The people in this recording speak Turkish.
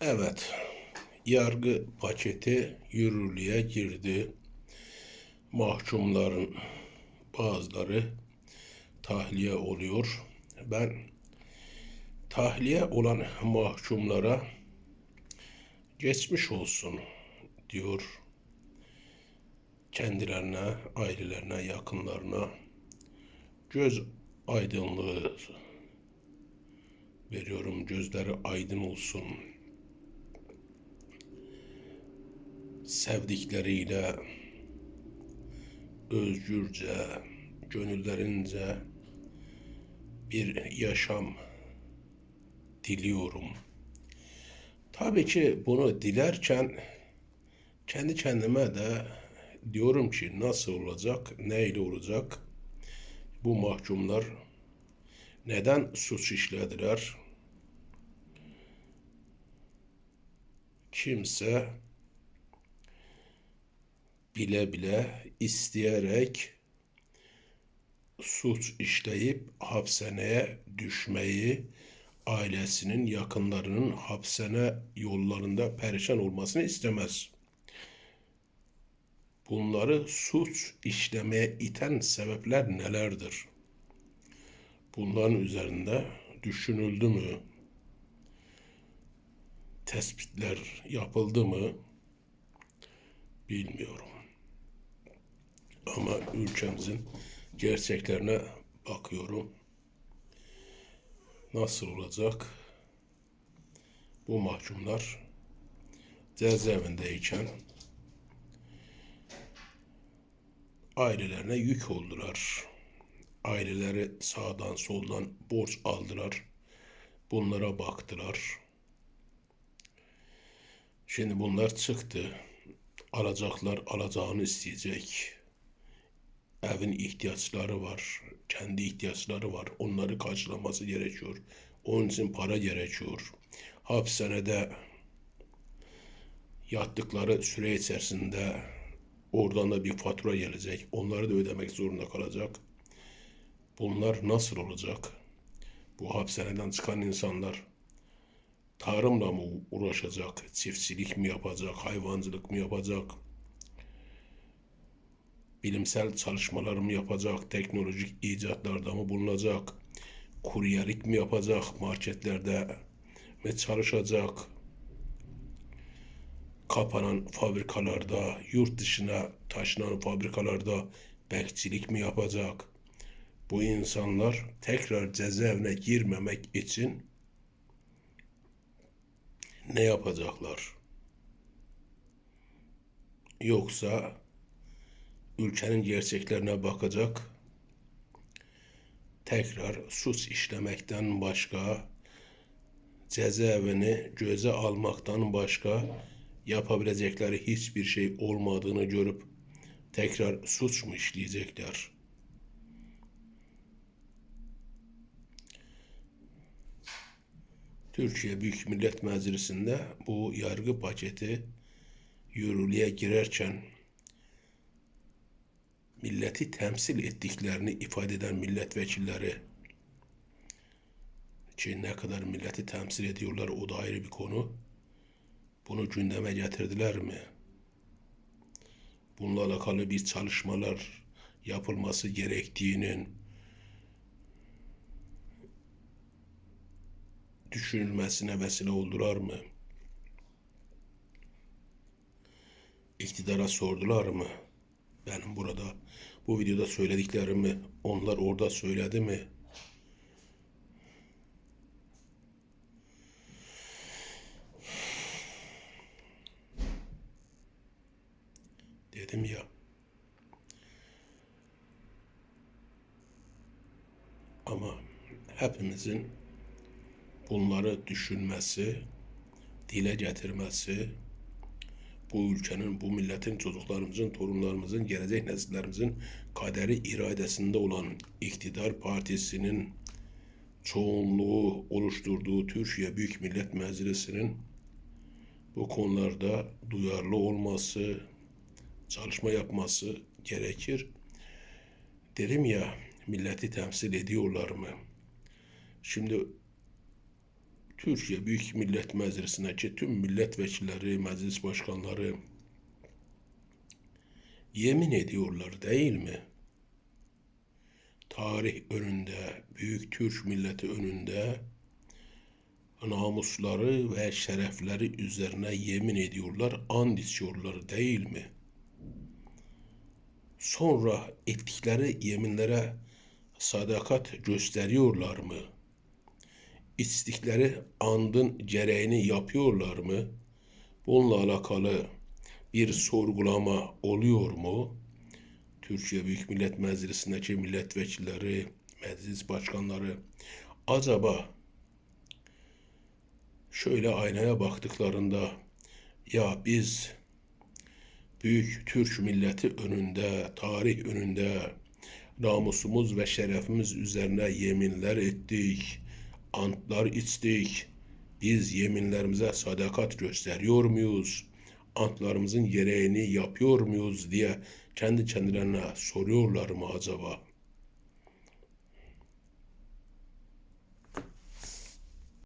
Evet, yargı paketi yürürlüğe girdi. Mahkumların bazıları tahliye oluyor. Ben tahliye olan mahkumlara geçmiş olsun diyor. Kendilerine, ailelerine, yakınlarına göz aydınlığı veriyorum. Gözleri aydın olsun. Sevdikleriyle özgürce, gönüllerince bir yaşam diliyorum. Tabii ki bunu dilerken kendi kendime de diyorum ki nasıl olacak, neyle olacak? Bu mahkumlar neden suç işlediler? Kimse bile bile isteyerek suç işleyip hapishaneye düşmeyi, ailesinin, yakınlarının hapishane yollarında perişan olmasını istemez. Bunları suç işlemeye iten sebepler nelerdir? Bunların üzerinde düşünüldü mü? Tespitler yapıldı mı? Bilmiyorum. Ama ülkemizin gerçeklerine bakıyorum. Nasıl olacak? Bu mahkumlar cezaevindeyken ailelerine yük oldular. Aileleri sağdan soldan borç aldılar. Bunlara baktılar. Şimdi bunlar çıktı. Alacaklar alacağını isteyecek. Evin ihtiyaçları var. Kendi ihtiyaçları var. Onları karşılaması gerekiyor. Onun için para gerekiyor. Hapishanede yattıkları süre içerisinde oradan da bir fatura gelecek. Onları da ödemek zorunda kalacak. Bunlar nasıl olacak? Bu hapishaneden çıkan insanlar tarımla mı uğraşacak? Çiftçilik mi yapacak? Hayvancılık mı yapacak? Bilimsel çalışmalar mı yapacak? Teknolojik icatlarda mı bulunacak? Kuryelik mi yapacak? Marketlerde mi çalışacak? Kapanan fabrikalarda, yurt dışına taşınan fabrikalarda bekçilik mi yapacak? Bu insanlar tekrar cezaevine girmemek için ne yapacaklar? Yoksa ülkenin gerçeklerine bakacak, tekrar suç işlemekten başka, cezaevini göze almaktan başka yapabilecekleri hiçbir şey olmadığını görüp tekrar suç mu işleyecekler? Türkiye Büyük Millet Meclisi'nde bu yargı paketi yürürlüğe girerken milleti temsil ettiklerini ifade eden milletvekilleri, ki ne kadar milleti temsil ediyorlar o da ayrı bir konu. Bunu gündeme getirdiler mi? Bununla alakalı bir çalışmalar yapılması gerektiğinin düşünülmesine vesile oldular mı? İktidara sordular mı? Benim burada bu videoda söylediklerimi onlar orada söyledi mi? Dedim ya. Ama hepimizin bunları düşünmesi, dile getirmesi, bu ülkenin, bu milletin, çocuklarımızın, torunlarımızın, gelecek nesillerimizin kaderi iradesinde olan iktidar partisinin çoğunluğu oluşturduğu Türkiye Büyük Millet Meclisi'nin bu konularda duyarlı olması, çalışma yapması gerekir. Derim ya, milleti temsil ediyorlar mı? Şimdi Türkiye Büyük Millet Meclisi'ndeki tüm milletvekilleri, meclis başkanları yemin ediyorlar değil mi? Tarih önünde, büyük Türk milleti önünde namusları ve şerefleri üzerine yemin ediyorlar, and içiyorlar değil mi? Sonra ettikleri yeminlere sadakat gösteriyorlar mı? İçtikleri andın gereğini yapıyorlar mı? Bununla alakalı bir sorgulama oluyor mu? Türkiye Büyük Millet Meclisi'ndeki milletvekilleri, meclis başkanları acaba şöyle aynaya baktıklarında ya biz büyük Türk milleti önünde, tarih önünde namusumuz ve şerefimiz üzerine yeminler ettik, antlar içtik. Biz yeminlerimize sadakat gösteriyor muyuz? Antlarımızın gereğini yapıyor muyuz diye kendi kendilerine soruyorlar mı acaba?